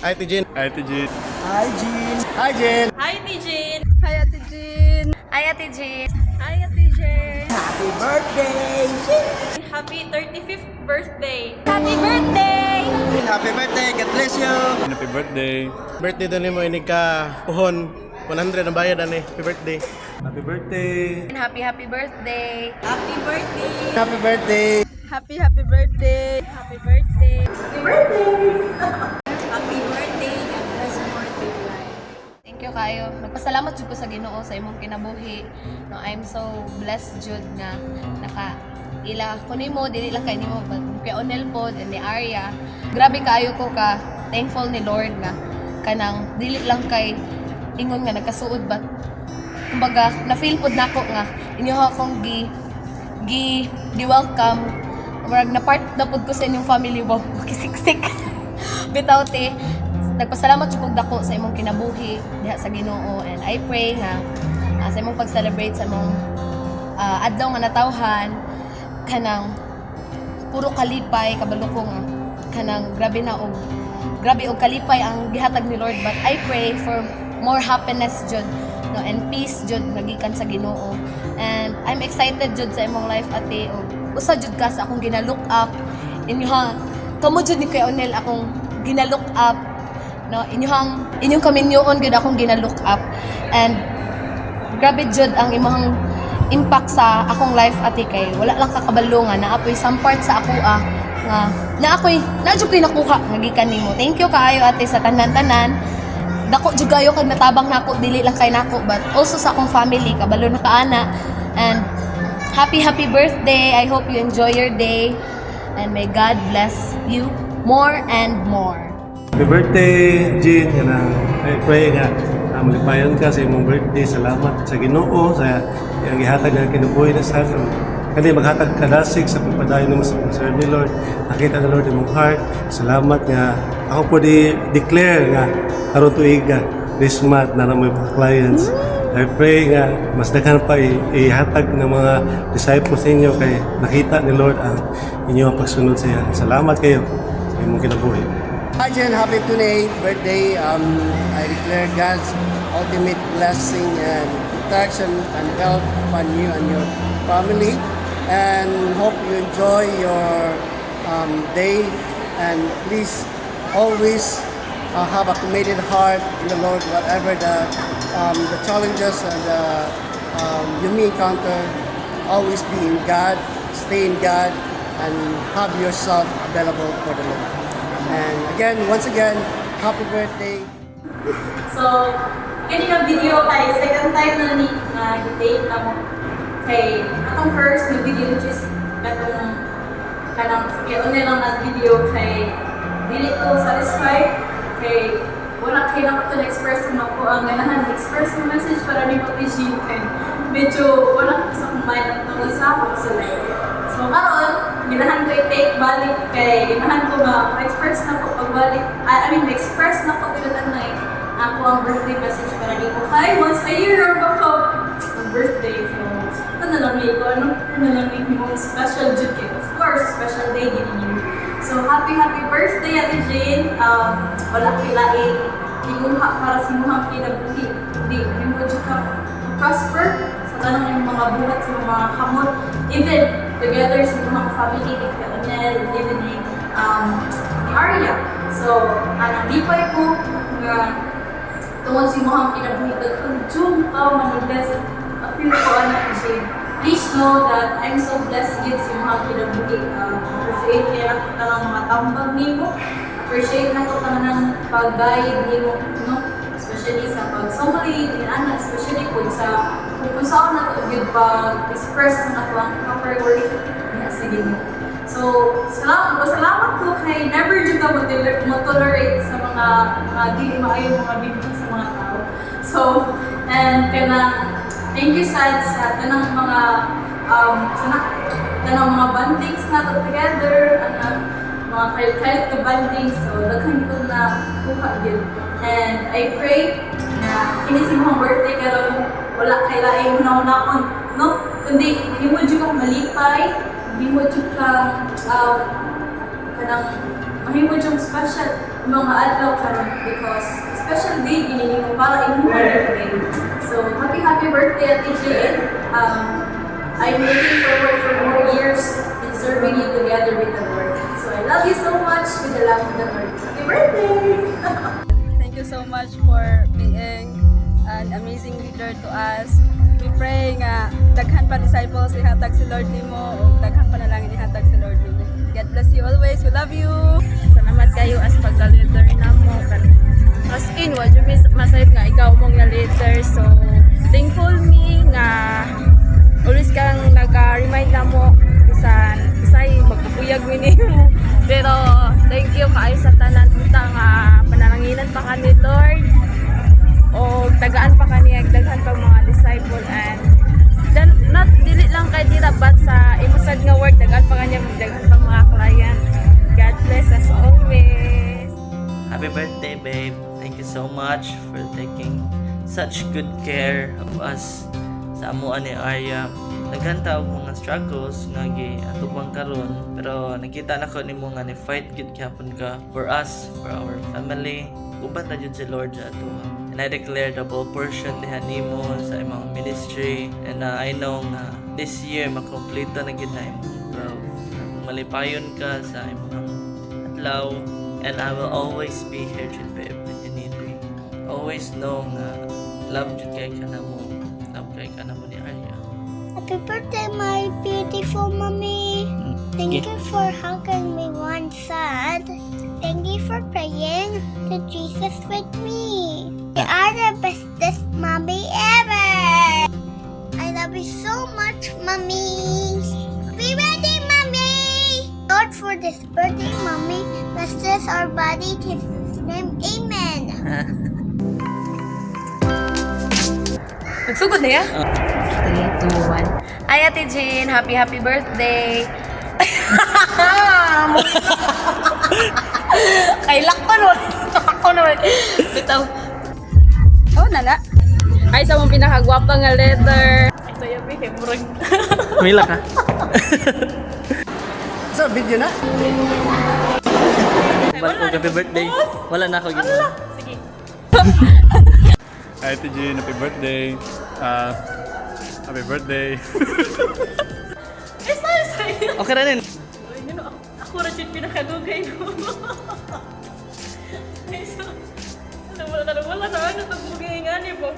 Hi, Tijin. Hi, Tijin. Hi, Jean. Hi, Jean. Hi, Tijin! Hi, Ate Jean. Hi, Ate Jin! Hi, Ate Jean. Happy birthday! Happy 35th birthday! Happy birthday! Happy birthday! God bless you! Happy birthday. Birthday doon mo ini ka puhon. 100 ang bayad ani. Happy birthday. Happy birthday. Happy birthday! Happy birthday. Happy birthday. Happy birthday. Happy birthday! Happy birthday. God bless more to your life. Thank you kayo. Nagpasalamat jud ko sa Ginoo sa imong kinabuhi. No, I'm so blessed jud nga naka ila ko nimo dili lang kay nimo but kay Onel pod and ni Arya. Grabe kaayo ko ka thankful ni Lord nga kanang dili lang kay ingon nga nagkasuod but kumbaga na feel pod nako nga inyo akong gi welcome murag na part na pod ko sa inyong family wow kisiksik bitaw te nagpasalamat jud kog dako sa imong kinabuhi diha sa Ginoo and I pray nga sa imong pag-celebrate sa imong adlaw nga natawhan kanang puro kalipay kabalo ko nga kanang grabe og kalipay ang gihatag ni Lord but I pray for more happiness jud no and peace jud nagikan sa Ginoo and I'm excited jud sa imong life ate og usa jud ka sa akong gina-look up inyo kamo jud ni kay Onel akong gina-look up no inyong kaminyoon gud akong gina-look up and grabe jud ang imong impact sa akong life ate kay wala lang kakabalo nga naapoy some part sa ako nga na jud koy nakuha nga gikan nimo thank you kaayo ate sa tanan-tanan dako jud kayo kag natabang nako dili lang kay nako but also sa akong family kabalo na kaana and happy birthday. I hope you enjoy your day and may God bless you more and more. Happy birthday, Jean. I pray nga malipayon ka sa imong birthday. Salamat sa Ginoo sa iyang gihatag nga kinabuhi na sa atin. Kani maghatag ka dasig sa pagpadayon mo sa concern ni Lord. Nakita ng Lord imong heart. Salamat nga ako po declare nga aron tuiga this month na namoy clients. I pray nga mas daghan pa ihatag ng mga disciples ninyo kay nakita ni Lord ang inyong pagsunod sa iya. Salamat kayo sa imong kinabuhi. Hi, Jen. Happy 28th birthday. I declare God's ultimate blessing and protection and help upon you and your family. And hope you enjoy your day. And please always have a committed heart in the Lord, whatever the challenges and you may encounter. Always be in God, stay in God, and have yourself available for the Lord. And again, once again, happy birthday. So, kani nga video kay second time na ni i-take na mo kay atong first na video which is kanang kay only lang na video kay dili ko satisfied kay wala kay na ko express mo ko ang ganahan express mo message para ni pag-issue kay medyo wala ko sa kumain at tungkol sa ako sa life. So karon ganahan ko i-take balik kay ganahan ko ma-express na ko pagbalik I mean express na ko binutan na ako ang birthday message para di ko kay once a year or baka ang birthday so ano lang ko ano lang yung special jud kay of course special day din niyo. So happy birthday Ate Jane. Wala kilain imuha para sa imuhang kinabuhi. Di mo jud ka prosper sa tanang yung mga buhat sa mga kamot even together sa imuhang family ni Onel, even ni Arya. So nalipay ko nga tungod sa imuhang kinabuhi daghang jud pa manudes appeal ko Ate Jane. Please know that I'm so blessed yun sa mga kinabuhi. Appreciate kaya na ko mga tambag nimo. Appreciate na ko ng pag-guide nimo, no? Especially sa pag-summary, especially kung saan na ito yun pag-express na ako ang priority niya sa Ginoo. So, salamat ko kay never dyan ka mo-tolerate sa mga di maayong mga bibig sa mga tao. So, and kaya thank you sa tanang mga tanang mga bandings na together mga kahit ka bandings so daghan ko na kuha din and I pray na kinising mong birthday karon wala kay laing una-unaon no kundi himo jud ka malipay himo jud ka kanang mahimo jud special mga adlaw karon because special day ginini mo para in birthday. So happy birthday Ate Jane. I'm looking forward for more years in serving you together with the Lord. So I love you so much with the love of the Lord. Happy birthday! Thank you so much for being an amazing leader to us. We pray nga daghan pa disciples ihatag si Lord nimo o daghan pa nalangin ihatag si Lord nimo. God bless you always. We love you. Salamat kayo as pagka-leader na mo. As in, what you masayip nga ikaw mong na leader. So, thankful me nga always kang nag-remind na mo isay magpupuyag minimo. Pero, thank you kaayo sa tanan utang panalanginan pa ka ni Lord. O tagaan pa kaniya, daghan pa mga disciple and then, not dili lang kay dira but sa imusad nga work daghan pa kaniya daghan pa mga client. God bless us always. Happy birthday, babe. Thank you so much for taking such good care of us sa amuan ni Arya. Naghanta og mga struggles nga giatubang karon pero nakita na ko nimo nga ni fight gid gyapon ka for us, for our family. Uban na jud si Lord sa ato. And I declare double portion diha nimo sa imong ministry and I know nga this year makompleto na gid na imong growth. Malipayon ka sa imong adlaw and I will always be here jud babe when you need me. Always know nga love jud kay ka na mo. Love kay ka na mo ni Arya. Happy birthday, my beautiful mommy. Thank you for hugging me one side. Thank you for praying to Jesus with me. You are the bestest mommy ever. I love you so much, mommy. Happy birthday, mommy. Lord, for this birthday, mommy, bless our body. In Jesus' name, amen. Nagsugod na ya? 3, 2, 1. Hi Ate Jane, happy birthday! Kailak ko nun! Ako naman. Bitaw. Oh, nana. Ay sa mong pinakagwapa nga letter. Ay, sa'yo, Bihe, murag. Mila ka. So, video na. Balik ko happy birthday. Wala na ako ginawa. Sige. Hi Ate Jean, happy birthday. Happy birthday. Ay, sa'yo. Okay na rin. Uy, nino, ako rin yung pinakadugay no. Ay, so. Wala na. Ano itong bugay nga niyo po?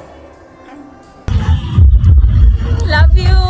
Love you.